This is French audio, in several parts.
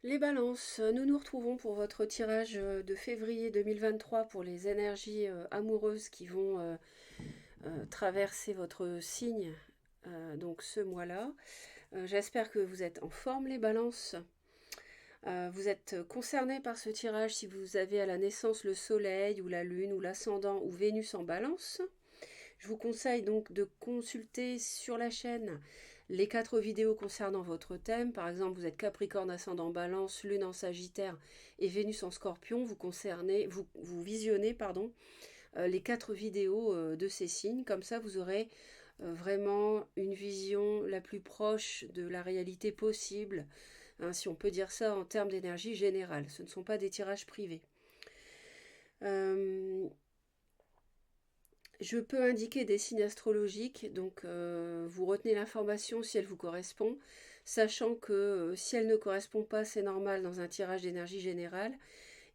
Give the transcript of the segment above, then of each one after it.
Les balances, nous nous retrouvons pour votre tirage de février 2023 pour les énergies amoureuses qui vont traverser votre signe donc ce mois-là. J'espère que vous êtes en forme les balances. Vous êtes concernés par ce tirage si vous avez à la naissance le soleil ou la lune ou l'ascendant ou Vénus en balance. Je vous conseille donc de consulter sur la chaîne les 4 vidéos concernant votre thème. Par exemple, vous êtes Capricorne, ascendant Balance, Lune en Sagittaire et Vénus en Scorpion. Vous visionnez les 4 vidéos de ces signes. Comme ça, vous aurez vraiment une vision la plus proche de la réalité possible, hein, si on peut dire ça en termes d'énergie générale. Ce ne sont pas des tirages privés. Je peux indiquer des signes astrologiques, donc vous retenez l'information si elle vous correspond, sachant que si elle ne correspond pas, c'est normal dans un tirage d'énergie générale.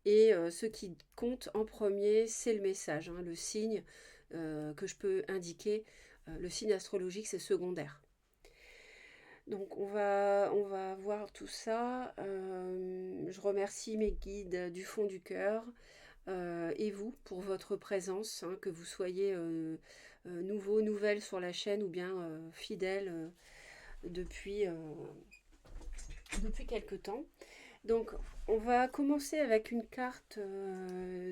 Et ce qui compte en premier, c'est le message, hein, le signe que je peux indiquer. Le signe astrologique, c'est secondaire. Donc on va voir tout ça. Je remercie mes guides du fond du cœur et vous pour votre présence, hein, que vous soyez nouveau, nouvelle sur la chaîne ou bien fidèle depuis quelque temps. Donc on va commencer avec une carte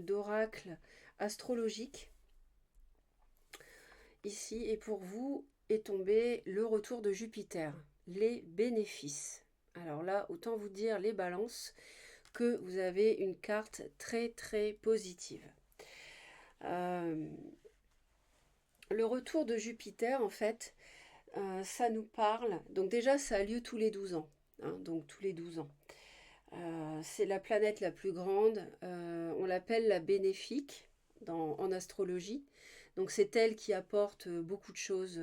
d'oracle astrologique ici, et pour vous est tombé le retour de Jupiter, les bénéfices. Alors là, autant vous dire les balances que vous avez une carte très très positive. Le retour de Jupiter, en fait, ça nous parle. Donc déjà, ça a lieu tous les 12 ans. Hein, donc tous les 12 ans. C'est la planète la plus grande. On l'appelle la bénéfique en astrologie. Donc c'est elle qui apporte beaucoup de choses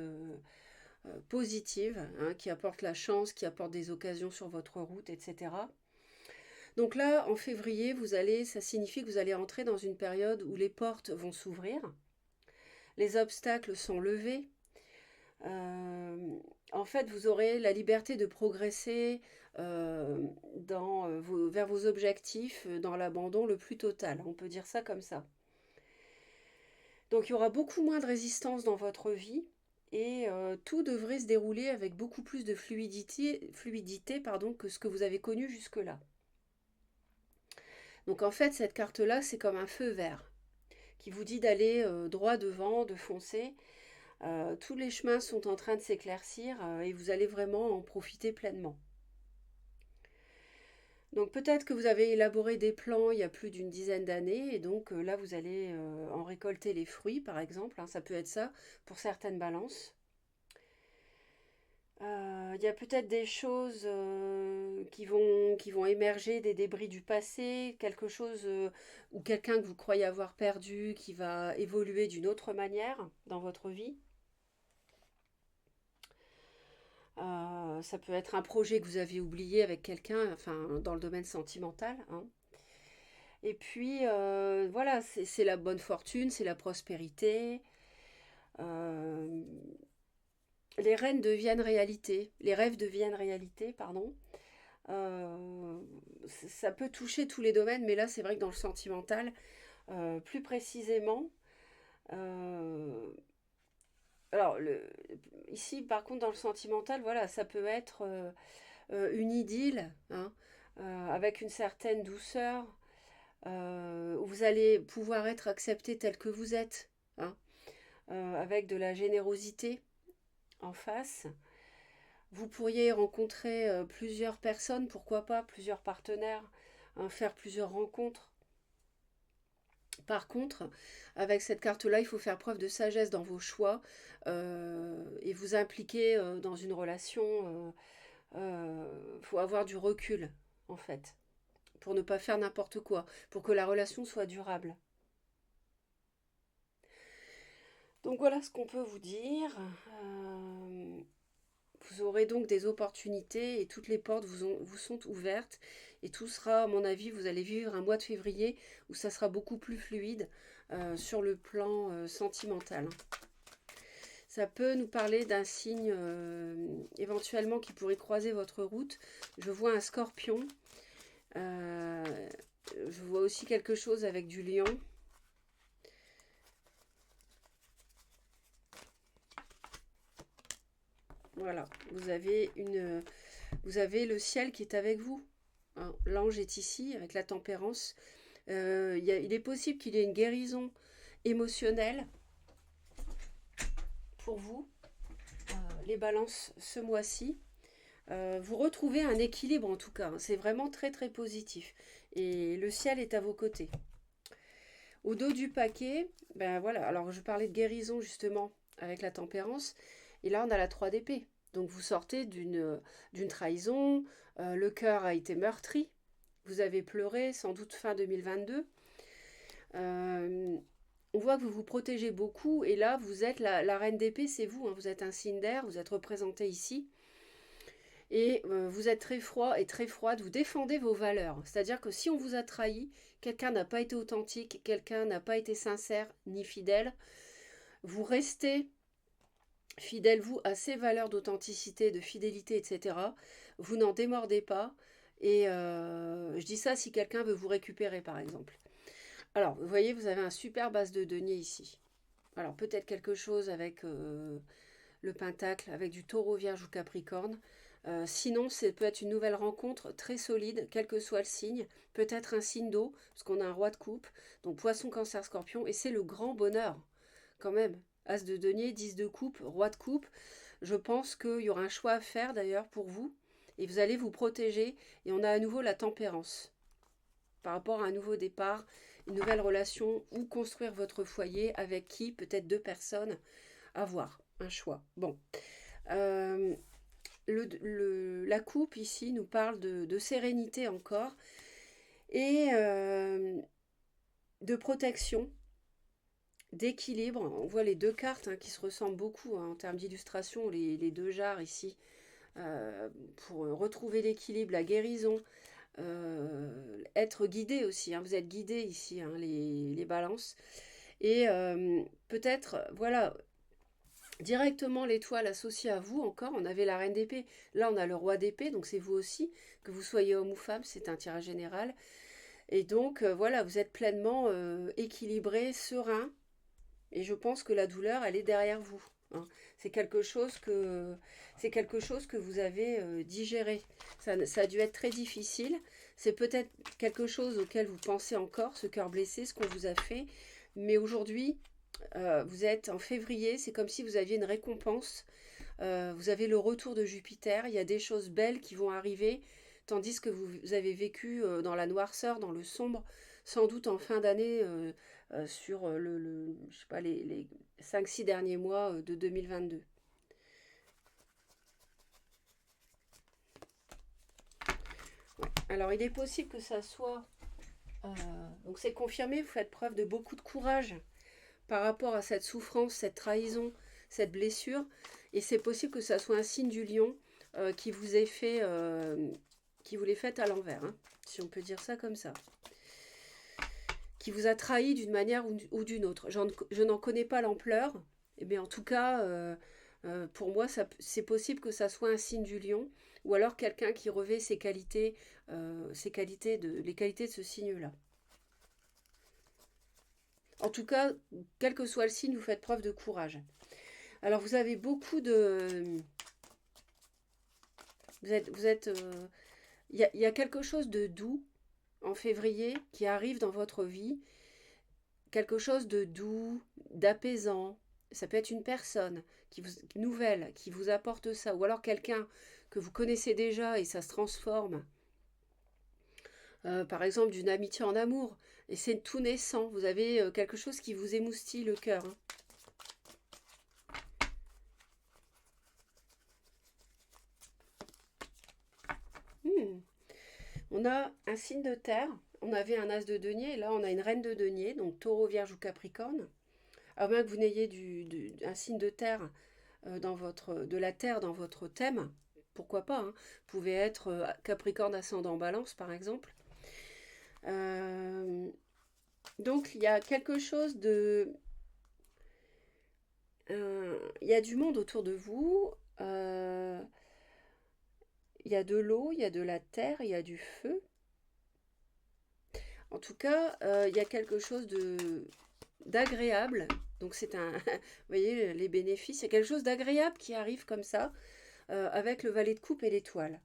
positives, hein, qui apporte la chance, qui apporte des occasions sur votre route, etc. Donc là, en février, ça signifie que vous allez entrer dans une période où les portes vont s'ouvrir, les obstacles sont levés. En fait, vous aurez la liberté de progresser vers vos objectifs dans l'abandon le plus total. On peut dire ça comme ça. Donc il y aura beaucoup moins de résistance dans votre vie et tout devrait se dérouler avec beaucoup plus de fluidité que ce que vous avez connu jusque-là. Donc en fait, cette carte-là, c'est comme un feu vert qui vous dit d'aller droit devant, de foncer. Tous les chemins sont en train de s'éclaircir et vous allez vraiment en profiter pleinement. Donc peut-être que vous avez élaboré des plans il y a plus d'une dizaine d'années et donc là vous allez en récolter les fruits par exemple, hein, ça peut être ça pour certaines balances. Il y a peut-être des choses qui vont émerger, des débris du passé, quelque chose ou quelqu'un que vous croyez avoir perdu qui va évoluer d'une autre manière dans votre vie. Ça peut être un projet que vous avez oublié avec quelqu'un, enfin dans le domaine sentimental, hein. Et puis voilà, c'est la bonne fortune, c'est la prospérité. Euh, les rêves deviennent réalité, les rêves deviennent réalité, pardon. Ça peut toucher tous les domaines, mais là c'est vrai que dans le sentimental, plus précisément. euh, alors ici par contre dans le sentimental, voilà, ça peut être une idylle, hein, avec une certaine douceur, où vous allez pouvoir être accepté tel que vous êtes, hein, avec de la générosité en face. Vous pourriez rencontrer plusieurs personnes, pourquoi pas, plusieurs partenaires, hein, faire plusieurs rencontres. Par contre, avec cette carte-là, il faut faire preuve de sagesse dans vos choix et vous impliquer dans une relation. Faut avoir du recul, en fait, pour ne pas faire n'importe quoi, pour que la relation soit durable. Donc voilà ce qu'on peut vous dire. Euh, Vous aurez donc des opportunités et toutes les portes vous sont ouvertes. Et tout sera, à mon avis, vous allez vivre un mois de février où ça sera beaucoup plus fluide sur le plan sentimental. Ça peut nous parler d'un signe éventuellement qui pourrait croiser votre route. Je vois un scorpion. Euh, je vois aussi quelque chose avec du lion. Voilà, vous avez le ciel qui est avec vous. Hein. L'ange est ici avec la tempérance. Il est possible qu'il y ait une guérison émotionnelle pour vous, les balances, ce mois-ci. Vous retrouvez un équilibre en tout cas. Hein. C'est vraiment très très positif. Et le ciel est à vos côtés. Au dos du paquet, ben voilà, alors je parlais de guérison justement avec la tempérance. Et là, on a la 3 d'épée. Donc vous sortez d'une trahison, le cœur a été meurtri, vous avez pleuré, sans doute fin 2022. Euh, on voit que vous vous protégez beaucoup et là, vous êtes la reine d'épée, c'est vous, hein, vous êtes un signe d'air, vous êtes représenté ici. Et vous êtes très froid et très froide, vous défendez vos valeurs. C'est-à-dire que si on vous a trahi, quelqu'un n'a pas été authentique, quelqu'un n'a pas été sincère ni fidèle, vous restez fidèle, vous, à ces valeurs d'authenticité, de fidélité, etc. Vous n'en démordez pas. Et je dis ça si quelqu'un veut vous récupérer, par exemple. Alors, vous voyez, vous avez un super base de denier ici. Alors, peut-être quelque chose avec le pentacle, avec du taureau, vierge ou capricorne. Sinon, c'est peut-être une nouvelle rencontre très solide, quel que soit le signe. Peut-être un signe d'eau, parce qu'on a un roi de coupe. Donc, poisson, cancer, scorpion. Et c'est le grand bonheur, quand même. As de denier, 10 de coupe, roi de coupe. Je pense qu'il y aura un choix à faire d'ailleurs pour vous. Et vous allez vous protéger. Et on a à nouveau la tempérance. Par rapport à un nouveau départ, une nouvelle relation ou construire votre foyer avec qui, peut-être 2 personnes, à voir. Un choix. Bon. Euh, la coupe ici nous parle de sérénité encore et de protection, d'équilibre. On voit les 2 cartes hein, qui se ressemblent beaucoup hein, en termes d'illustration, les 2 jarres ici, pour retrouver l'équilibre, la guérison, être guidé aussi. Hein, vous êtes guidé ici, hein, les balances. Et peut-être, voilà, directement l'étoile associée à vous encore, on avait la reine d'épée, là on a le roi d'épée, donc c'est vous aussi, que vous soyez homme ou femme, c'est un tirage général. Et donc voilà, vous êtes pleinement équilibré, serein, et je pense que la douleur, elle est derrière vous. Hein. C'est quelque chose que vous avez digéré. Ça a dû être très difficile. C'est peut-être quelque chose auquel vous pensez encore, ce cœur blessé, ce qu'on vous a fait. Mais aujourd'hui, vous êtes en février, c'est comme si vous aviez une récompense. Vous avez le retour de Jupiter. Il y a des choses belles qui vont arriver, tandis que vous avez vécu dans la noirceur, dans le sombre, sans doute en fin d'année, sur je sais pas, les 5-6 derniers mois de 2022. Ouais. Alors, il est possible que ça soit... euh, donc, c'est confirmé, vous faites preuve de beaucoup de courage par rapport à cette souffrance, cette trahison, cette blessure. Et c'est possible que ça soit un signe du lion qui vous ait fait... qui vous l'ait fait à l'envers, hein, si on peut dire ça comme ça. Qui vous a trahi d'une manière ou d'une autre. Je n'en connais pas l'ampleur, mais en tout cas, pour moi, c'est possible que ça soit un signe du lion, ou alors quelqu'un qui revêt les qualités de ce signe-là. En tout cas, quel que soit le signe, vous faites preuve de courage. Alors, vous avez beaucoup de... Vous êtes il y a quelque chose de doux en février qui arrive dans votre vie, quelque chose de doux, d'apaisant. Ça peut être une personne nouvelle qui vous apporte ça, ou alors quelqu'un que vous connaissez déjà et ça se transforme. Par exemple, d'une amitié en amour. Et c'est tout naissant. Vous avez quelque chose qui vous émoustille le cœur. Hein. Hmm. On a un signe de terre. On avait un as de denier. Et là, on a une reine de denier. Donc taureau, vierge ou capricorne. À moins que vous n'ayez un signe de terre de la terre dans votre thème, pourquoi pas. Hein. Vous pouvez être Capricorne ascendant Balance par exemple. Euh, donc il y a quelque chose de... il y a du monde autour de vous. Il y a de l'eau, il y a de la terre, il y a du feu. En tout cas, il y a quelque chose d'agréable. Donc c'est un, vous voyez les bénéfices, il y a quelque chose d'agréable qui arrive comme ça, avec le valet de coupe et l'étoile.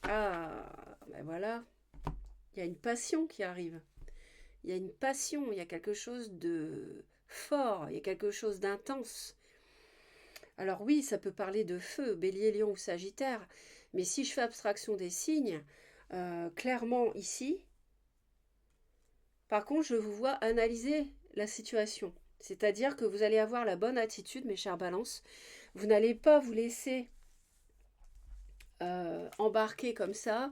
Ah, ben voilà, il y a une passion qui arrive. Il y a une passion, il y a quelque chose de fort, il y a quelque chose d'intense. Alors oui, ça peut parler de feu, bélier, lion ou sagittaire, mais si je fais abstraction des signes, clairement ici, par contre, je vous vois analyser la situation. C'est-à-dire que vous allez avoir la bonne attitude, mes chers balances. Vous n'allez pas vous laisser embarquer comme ça,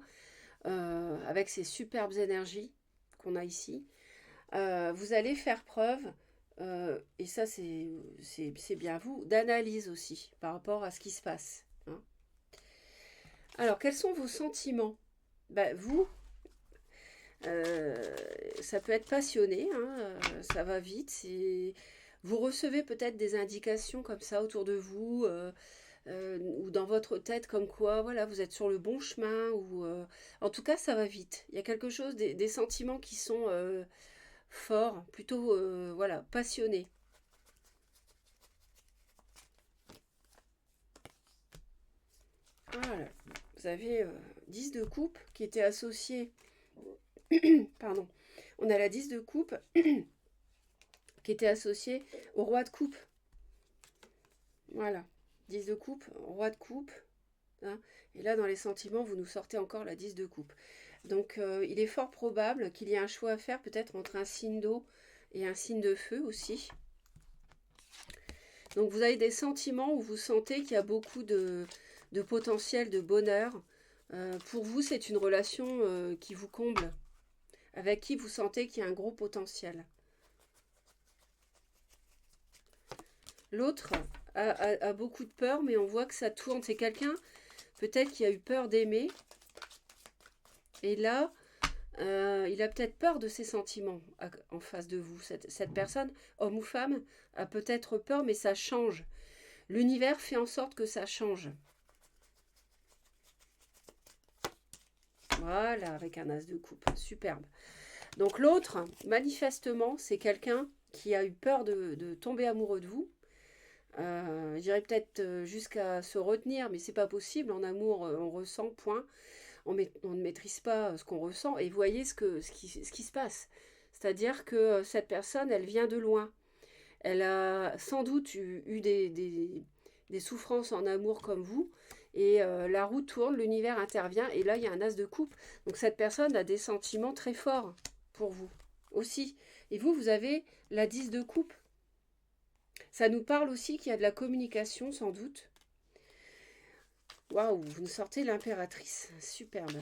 avec ces superbes énergies qu'on a ici. Vous allez faire preuve, et ça c'est bien vous, d'analyse aussi par rapport à ce qui se passe, hein. Alors, quels sont vos sentiments? Ben, vous, ça peut être passionné, hein, ça va vite. Vous recevez peut-être des indications comme ça autour de vous, ou dans votre tête, comme quoi, voilà, vous êtes sur le bon chemin, ou en tout cas, ça va vite. Il y a quelque chose, des sentiments qui sont forts, plutôt, voilà, passionnés. Voilà. Vous avez 10 de coupe qui était associé, pardon, on a la 10 de coupe qui était associé au roi de coupe. Voilà, 10 de coupe, roi de coupe, hein. Et là, dans les sentiments, vous nous sortez encore la 10 de coupe. Donc, il est fort probable qu'il y ait un choix à faire, peut-être entre un signe d'eau et un signe de feu aussi. Donc, vous avez des sentiments où vous sentez qu'il y a beaucoup de potentiel, de bonheur. Pour vous, c'est une relation qui vous comble, avec qui vous sentez qu'il y a un gros potentiel. L'autre a beaucoup de peur, mais on voit que ça tourne. C'est quelqu'un, peut-être, qui a eu peur d'aimer. Et là, il a peut-être peur de ses sentiments en face de vous. Cette personne, homme ou femme, a peut-être peur, mais ça change. L'univers fait en sorte que ça change. Voilà, avec un as de coupe. Superbe. Donc l'autre, manifestement, c'est quelqu'un qui a eu peur de tomber amoureux de vous. Je dirais peut-être jusqu'à se retenir, mais c'est pas possible. En amour, on ressent, point. On ne maîtrise pas ce qu'on ressent. Et voyez ce qui se passe. C'est-à-dire que cette personne, elle vient de loin. Elle a sans doute eu des souffrances en amour comme vous. Et la roue tourne, l'univers intervient. Et là, il y a un as de coupe. Donc cette personne a des sentiments très forts pour vous aussi. Et vous, vous avez la 10 de coupe. Ça nous parle aussi qu'il y a de la communication, sans doute. Waouh, vous nous sortez l'impératrice. Superbe.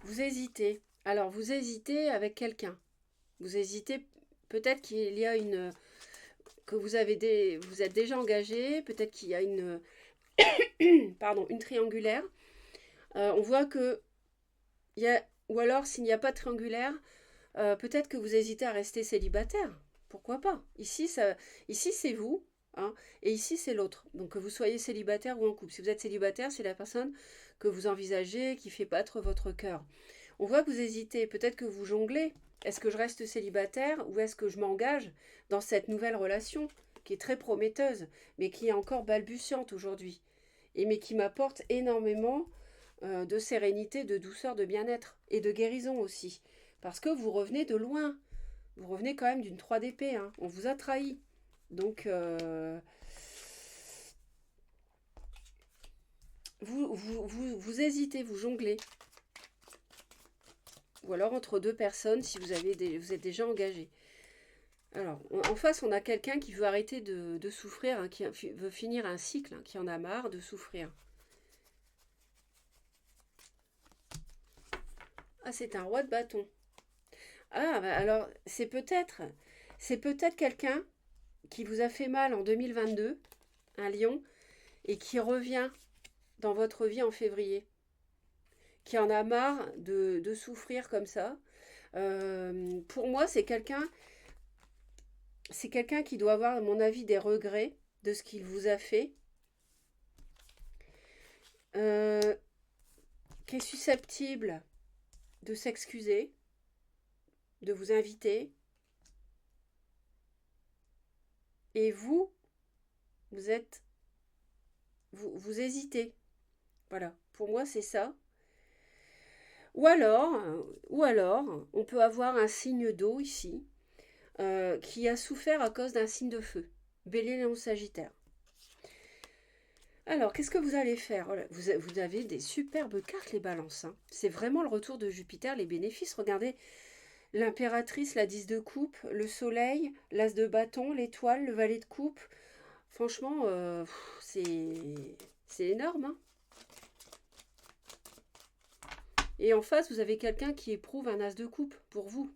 Vous hésitez. Alors, vous hésitez avec quelqu'un. Vous hésitez, peut-être qu'il y a une... que vous êtes déjà engagé, peut-être qu'il y a une... pardon, une triangulaire. On voit que... Il y a, ou alors, s'il n'y a pas de triangulaire, peut-être que vous hésitez à rester célibataire. Pourquoi pas? Ici c'est vous, hein, et ici, c'est l'autre. Donc, que vous soyez célibataire ou en couple. Si vous êtes célibataire, c'est la personne que vous envisagez, qui fait battre votre cœur. On voit que vous hésitez. Peut-être que vous jonglez. Est-ce que je reste célibataire ou est-ce que je m'engage dans cette nouvelle relation qui est très prometteuse, mais qui est encore balbutiante aujourd'hui, et mais qui m'apporte énormément de sérénité, de douceur, de bien-être et de guérison aussi. Parce que vous revenez de loin. Vous revenez quand même d'une 3 d'épée, hein. On vous a trahi. Donc, vous hésitez, vous jonglez. Ou alors entre deux personnes si vous êtes déjà engagé. Alors, en face, on a quelqu'un qui veut arrêter de souffrir, hein, qui veut finir un cycle, hein, qui en a marre de souffrir. Ah, c'est un roi de bâton. Ah, bah alors, c'est peut-être quelqu'un qui vous a fait mal en 2022, un lion, et qui revient dans votre vie en février, qui en a marre de souffrir comme ça. Pour moi, c'est quelqu'un c'est quelqu'un qui doit avoir, à mon avis, des regrets de ce qu'il vous a fait, euh, qui est susceptible de s'excuser, de vous inviter, et vous, vous êtes, vous hésitez. Voilà, pour moi c'est ça. Ou alors, ou alors, on peut avoir un signe d'eau ici, qui a souffert à cause d'un signe de feu. Bélier, Lion, Sagittaire. Alors, qu'est-ce que vous allez faire? Voilà, vous avez des superbes cartes, les balances, hein. C'est vraiment le retour de Jupiter, les bénéfices. Regardez, l'impératrice, la 10 de coupe, le soleil, l'as de bâton, l'étoile, le valet de coupe. Franchement, c'est énorme, hein. Et en face, vous avez quelqu'un qui éprouve un as de coupe pour vous.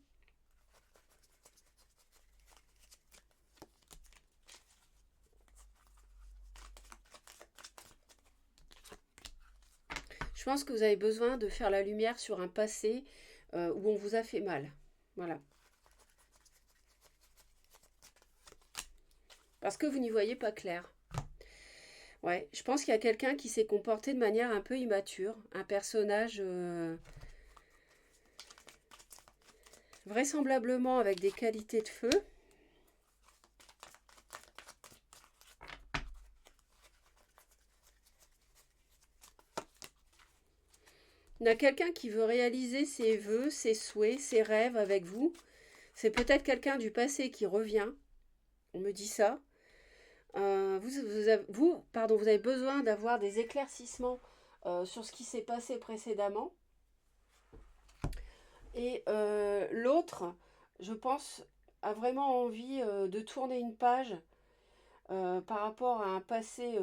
Je pense que vous avez besoin de faire la lumière sur un passé où on vous a fait mal. Voilà. Parce que vous n'y voyez pas clair. Ouais, je pense qu'il y a quelqu'un qui s'est comporté de manière un peu immature. Un personnage vraisemblablement avec des qualités de feu. Il y a quelqu'un qui veut réaliser ses vœux, ses souhaits, ses rêves avec vous. C'est peut-être quelqu'un du passé qui revient. On me dit ça. Vous avez besoin d'avoir des éclaircissements sur ce qui s'est passé précédemment. Et l'autre, je pense, a vraiment envie de tourner une page par rapport à un passé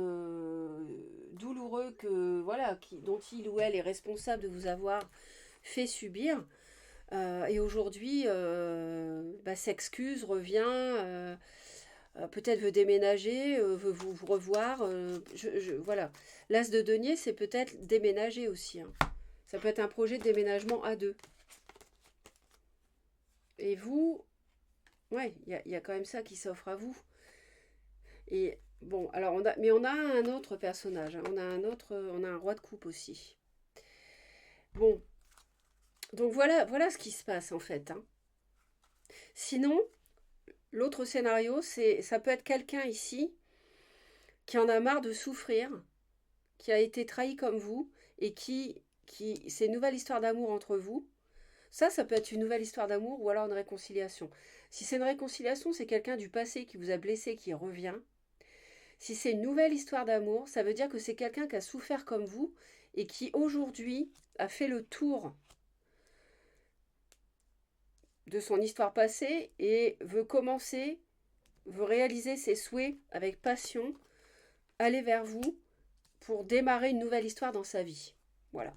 douloureux dont il ou elle est responsable de vous avoir fait subir. Et aujourd'hui, s'excuse, revient, peut-être veut déménager, veut vous revoir. Voilà. L'as de denier, c'est peut-être déménager aussi, hein. Ça peut être un projet de déménagement à deux. Et vous, ouais, y a quand même ça qui s'offre à vous. Et bon, alors on a un autre personnage, hein. On a un roi de coupe aussi. Bon, donc voilà ce qui se passe en fait, hein. Sinon, l'autre scénario, ça peut être quelqu'un ici qui en a marre de souffrir, qui a été trahi comme vous et c'est une nouvelle histoire d'amour entre vous. Ça peut être une nouvelle histoire d'amour ou alors une réconciliation. Si c'est une réconciliation, c'est quelqu'un du passé qui vous a blessé qui revient. Si c'est une nouvelle histoire d'amour, ça veut dire que c'est quelqu'un qui a souffert comme vous et qui aujourd'hui a fait le tour de son histoire passée et veut réaliser ses souhaits avec passion, aller vers vous pour démarrer une nouvelle histoire dans sa vie. Voilà.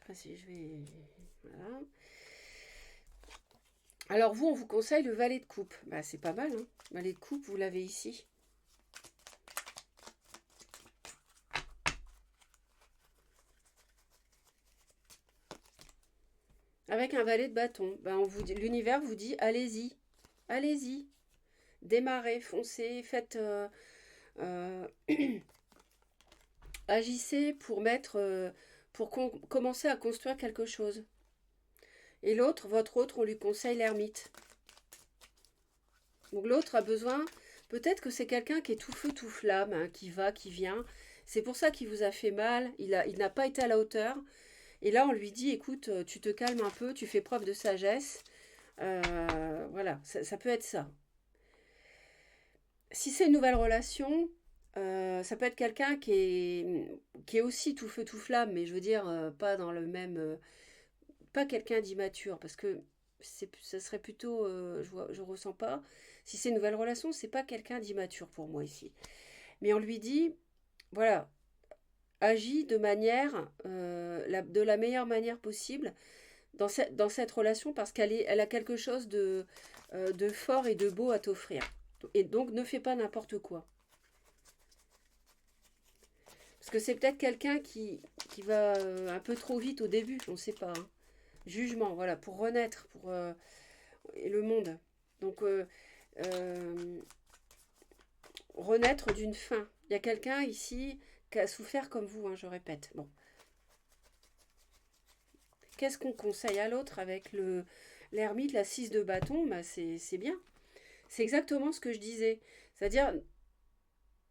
Enfin, si je vais... Voilà. Alors vous, on vous conseille le valet de coupe. Bah, c'est pas mal, hein. Valet de coupe, vous l'avez ici. Avec un valet de bâton, l'univers vous dit allez-y, allez-y, démarrez, foncez, faites, euh, agissez pour commencer à construire quelque chose. Et votre autre, on lui conseille l'ermite. Donc l'autre a besoin, peut-être que c'est quelqu'un qui est tout feu, tout flamme, hein, qui va, qui vient. C'est pour ça qu'il vous a fait mal, il n'a pas été à la hauteur. Et là, on lui dit, écoute, tu te calmes un peu, tu fais preuve de sagesse. Voilà, ça peut être ça. Si c'est une nouvelle relation, ça peut être quelqu'un qui est aussi tout feu, tout flamme, mais je veux dire, pas dans le même... pas quelqu'un d'immature, parce que ça serait plutôt... je ressens pas. Si c'est une nouvelle relation, c'est pas quelqu'un d'immature pour moi ici. Mais on lui dit, voilà, agis de manière, de la meilleure manière possible dans cette relation parce elle a quelque chose de fort et de beau à t'offrir. Et donc, ne fais pas n'importe quoi. Parce que c'est peut-être quelqu'un qui va un peu trop vite au début, on ne sait pas, hein. Jugement, voilà, pour renaître, et le monde. Donc, euh, renaître d'une faim. Il y a quelqu'un ici qui a souffert comme vous, hein, je répète. Bon, qu'est-ce qu'on conseille à l'autre avec l'ermite, la 6 de bâton? Bah, c'est bien. C'est exactement ce que je disais. C'est-à-dire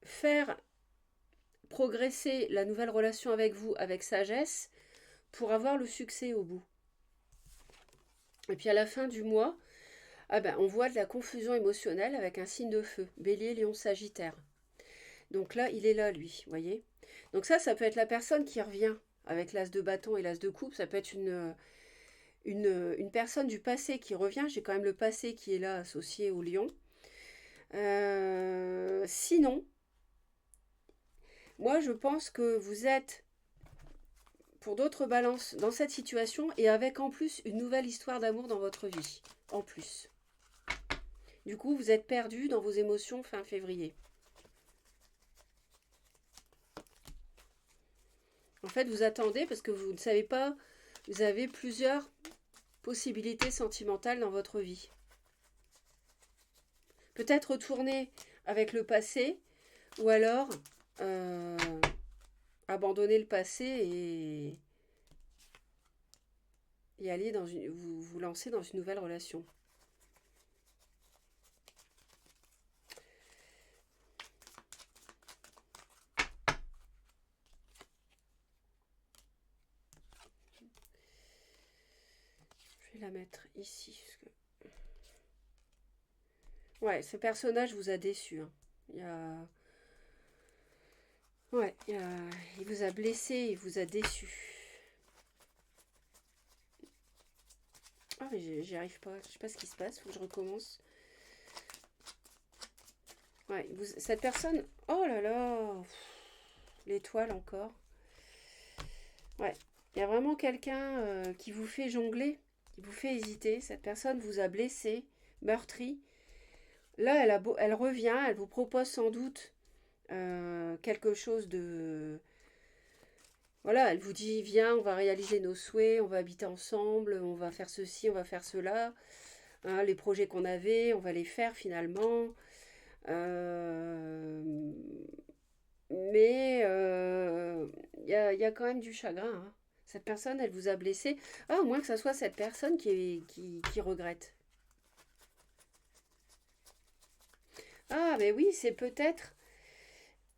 faire progresser la nouvelle relation avec vous avec sagesse pour avoir le succès au bout. Et puis à la fin du mois, ah ben, on voit de la confusion émotionnelle avec un signe de feu, bélier, lion, sagittaire. Donc là, il est là, lui, vous voyez. Donc ça peut être la personne qui revient avec l'as de bâton et l'as de coupe. Ça peut être une personne du passé qui revient. J'ai quand même le passé qui est là associé au lion. Sinon, moi je pense que vous êtes pour d'autres balances dans cette situation et avec en plus une nouvelle histoire d'amour dans votre vie. En plus. Du coup, vous êtes perdu dans vos émotions fin février. En fait, vous attendez parce que vous ne savez pas, vous avez plusieurs possibilités sentimentales dans votre vie. Peut-être retourner avec le passé ou alors euh, abandonner le passé et aller vous lancer dans une nouvelle relation. Je vais la mettre ici. Ouais, ce personnage vous a déçu. Hein. Il y a... Ouais, il vous a blessé, il vous a déçu. Ah, mais j'y arrive pas. Je sais pas ce qui se passe. Faut que je recommence. Ouais, cette personne. Oh là là. L'étoile encore. Ouais. Il y a vraiment quelqu'un qui vous fait jongler, qui vous fait hésiter. Cette personne vous a blessé, meurtri. Là, elle revient, elle vous propose sans doute quelque chose de... Voilà, elle vous dit, viens, on va réaliser nos souhaits, on va habiter ensemble, on va faire ceci, on va faire cela. Hein, les projets qu'on avait, on va les faire finalement. Euh, mais y a quand même du chagrin. Hein. Cette personne, elle vous a blessé. Ah, au moins que ce soit cette personne qui regrette. Ah, mais oui, c'est peut-être...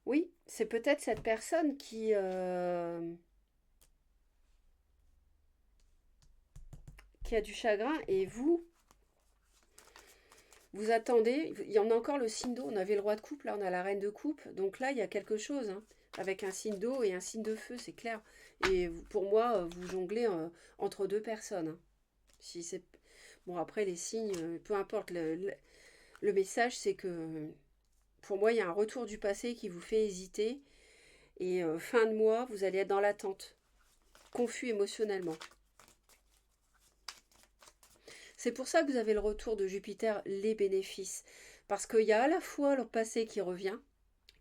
Oui, c'est peut-être cette personne qui a du chagrin et vous attendez. Il y en a encore le signe d'eau. On avait le roi de coupe, là on a la reine de coupe. Donc là, il y a quelque chose hein, avec un signe d'eau et un signe de feu, c'est clair. Et pour moi, vous jonglez entre deux personnes. Hein. Si c'est... Bon, après, les signes, peu importe. Le message, c'est que pour moi, il y a un retour du passé qui vous fait hésiter. Et fin de mois, vous allez être dans l'attente, confus émotionnellement. C'est pour ça que vous avez le retour de Jupiter, les bénéfices. Parce qu'il y a à la fois le passé qui revient,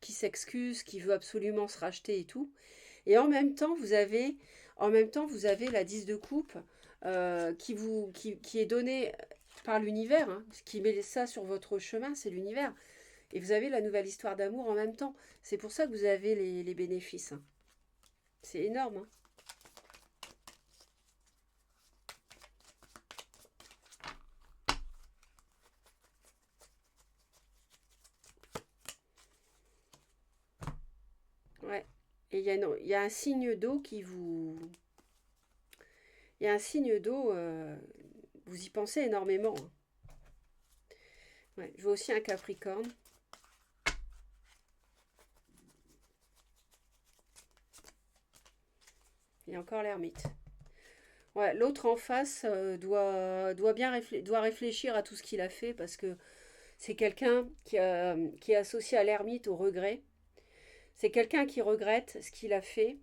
qui s'excuse, qui veut absolument se racheter et tout. Et en même temps, vous avez la 10 de coupe qui est donnée par l'univers. Hein. Ce qui met ça sur votre chemin, c'est l'univers. Et vous avez la nouvelle histoire d'amour en même temps. C'est pour ça que vous avez les bénéfices. Hein. C'est énorme. Hein. Ouais. Et il y a un signe d'eau qui vous... Il y a un signe d'eau, vous y pensez énormément. Hein. Ouais, je vois aussi un Capricorne. Et encore l'ermite. Ouais, l'autre en face doit réfléchir à tout ce qu'il a fait parce que c'est quelqu'un qui est associé à l'ermite au regret. C'est quelqu'un qui regrette ce qu'il a fait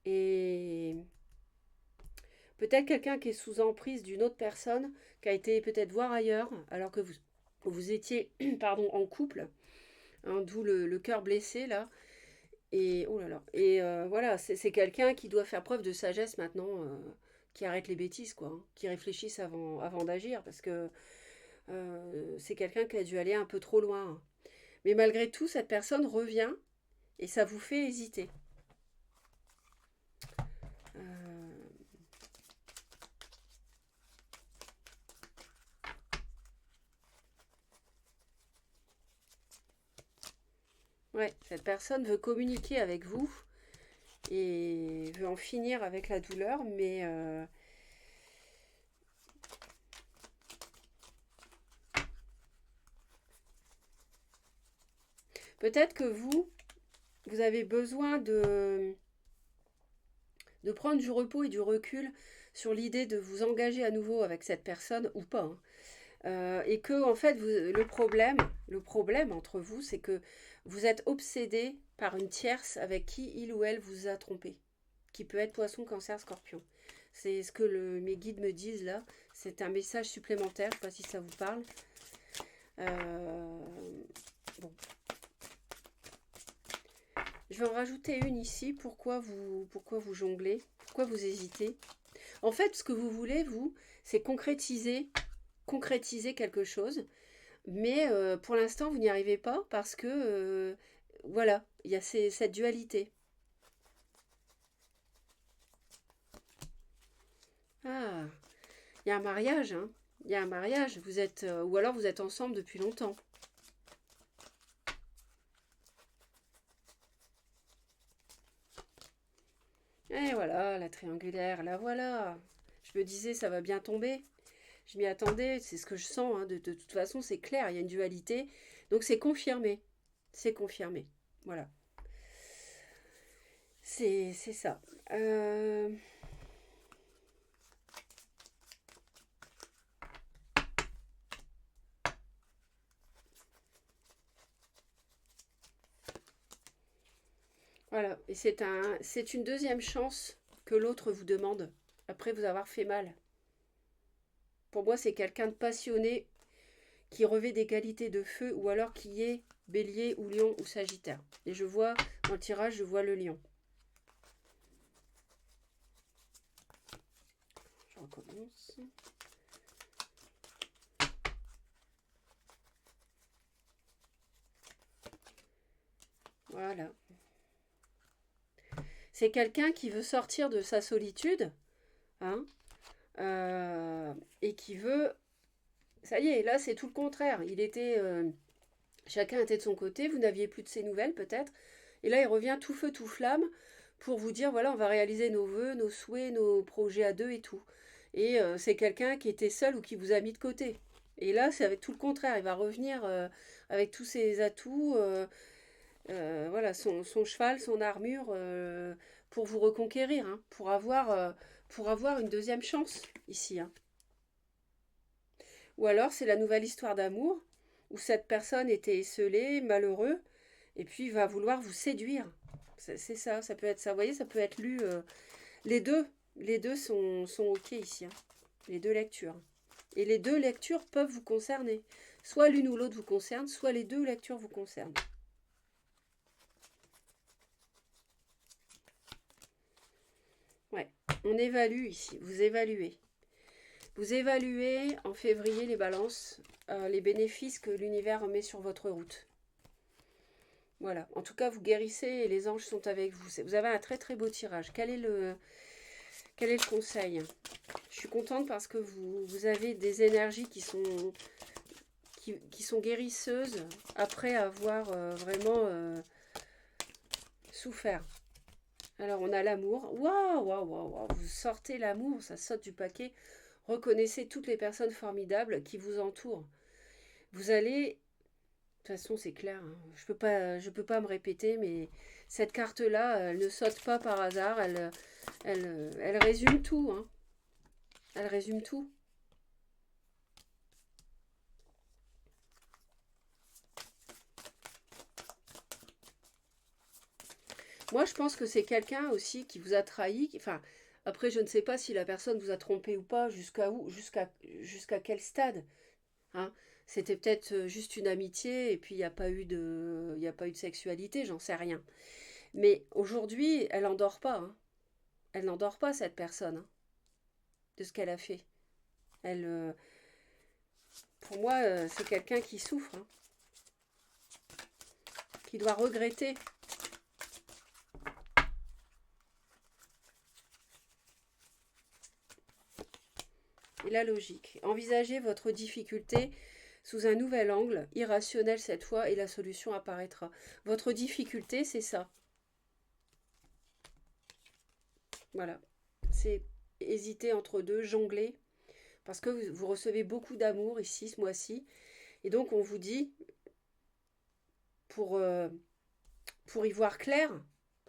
et peut-être quelqu'un qui est sous emprise d'une autre personne qui a été peut-être voir ailleurs alors que vous étiez pardon, en couple, hein, d'où le cœur blessé là. Et oh là là. Et voilà, c'est quelqu'un qui doit faire preuve de sagesse maintenant, qui arrête les bêtises quoi, hein, qui réfléchisse avant d'agir parce que C'est quelqu'un qui a dû aller un peu trop loin, hein. Mais malgré tout, cette personne revient et ça vous fait hésiter. Euh, ouais, cette personne veut communiquer avec vous et veut en finir avec la douleur, mais peut-être que vous avez besoin de prendre du repos et du recul sur l'idée de vous engager à nouveau avec cette personne ou pas, hein. Et que en fait le problème entre vous, c'est que vous êtes obsédé par une tierce avec qui il ou elle vous a trompé, qui peut être Poisson, Cancer, Scorpion. C'est ce que mes guides me disent là. C'est un message supplémentaire. Je ne sais pas si ça vous parle. Bon, je vais en rajouter une ici. Pourquoi vous jonglez? Pourquoi vous hésitez? En fait, ce que vous voulez, vous, c'est concrétiser quelque chose. Mais pour l'instant, vous n'y arrivez pas parce que, voilà, il y a cette dualité. Ah, il y a un mariage, hein. Il y a un mariage. Vous êtes, ou alors vous êtes ensemble depuis longtemps. Et voilà, la triangulaire, la voilà. Je me disais, ça va bien tomber. Je m'y attendais, c'est ce que je sens, hein. De toute façon, c'est clair, il y a une dualité. Donc c'est confirmé. C'est confirmé. Voilà. C'est ça. Voilà. Et c'est une deuxième chance que l'autre vous demande après vous avoir fait mal. Pour moi, c'est quelqu'un de passionné qui revêt des qualités de feu ou alors qui est bélier ou lion ou sagittaire. Et je vois, dans le tirage, je vois le lion. Je recommence. Voilà. C'est quelqu'un qui veut sortir de sa solitude, hein, et qui veut... Ça y est, là c'est tout le contraire. Chacun était de son côté, vous n'aviez plus de ses nouvelles peut-être, et là il revient tout feu, tout flamme pour vous dire, voilà, on va réaliser nos vœux, nos souhaits, nos projets à deux et tout. Et c'est quelqu'un qui était seul ou qui vous a mis de côté. Et là, c'est avec tout le contraire. Il va revenir avec tous ses atouts, voilà, son cheval, son armure, pour vous reconquérir, hein, pour avoir une deuxième chance ici, hein. Ou alors c'est la nouvelle histoire d'amour où cette personne était esselée, malheureux, et puis il va vouloir vous séduire. C'est ça, ça peut être ça. Vous voyez, ça peut être lu. Les deux, les deux sont ok ici, hein. Les deux lectures. Et les deux lectures peuvent vous concerner. Soit l'une ou l'autre vous concerne, soit les deux lectures vous concernent. Ouais, on évalue ici. Vous évaluez. Vous évaluez en février les balances, les bénéfices que l'univers met sur votre route. Voilà. En tout cas, vous guérissez et les anges sont avec vous. Vous avez un très très beau tirage. Quel est le conseil? Je suis contente parce que vous avez des énergies qui sont guérisseuses après avoir vraiment souffert. Alors, on a l'amour. Waouh, waouh, waouh, waouh. Vous sortez l'amour, ça saute du paquet. Reconnaissez toutes les personnes formidables qui vous entourent. Vous allez... De toute façon, c'est clair, hein. Je peux pas me répéter, mais cette carte-là, elle ne saute pas par hasard. Elle résume tout, hein. Elle résume tout. Moi, je pense que c'est quelqu'un aussi qui vous a trahi. Enfin, après, je ne sais pas si la personne vous a trompé ou pas, jusqu'à où, jusqu'à quel stade, hein. C'était peut-être juste une amitié et puis il y a pas eu de sexualité, j'en sais rien. Mais aujourd'hui, elle n'endort pas, hein. Elle n'endort pas cette personne, hein, de ce qu'elle a fait. Elle, Pour moi, c'est quelqu'un qui souffre, hein, qui doit regretter. Et la logique. Envisagez votre difficulté sous un nouvel angle, irrationnel cette fois, et la solution apparaîtra. Votre difficulté, c'est ça. Voilà. C'est hésiter entre deux, jongler, parce que vous recevez beaucoup d'amour ici, ce mois-ci. Et donc, on vous dit, pour, euh, pour y voir clair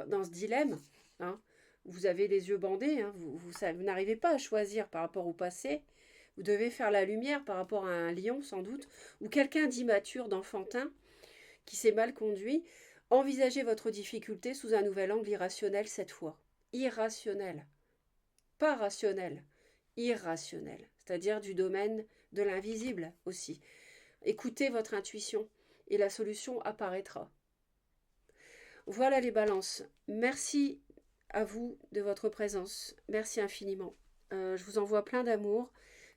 dans ce dilemme, hein, vous avez les yeux bandés, hein, vous n'arrivez pas à choisir par rapport au passé. Vous devez faire la lumière par rapport à un lion, sans doute, ou quelqu'un d'immature, d'enfantin, qui s'est mal conduit. Envisagez votre difficulté sous un nouvel angle irrationnel cette fois. Irrationnel. Pas rationnel. Irrationnel. C'est-à-dire du domaine de l'invisible aussi. Écoutez votre intuition et la solution apparaîtra. Voilà les balances. Merci à vous de votre présence. Merci infiniment. Je vous envoie plein d'amour.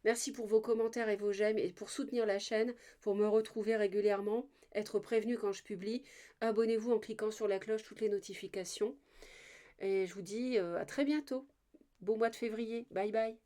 Merci pour vos commentaires et vos j'aime et pour soutenir la chaîne, pour me retrouver régulièrement, être prévenu quand je publie. Abonnez-vous en cliquant sur la cloche, toutes les notifications. Et je vous dis à très bientôt. Bon mois de février. Bye bye.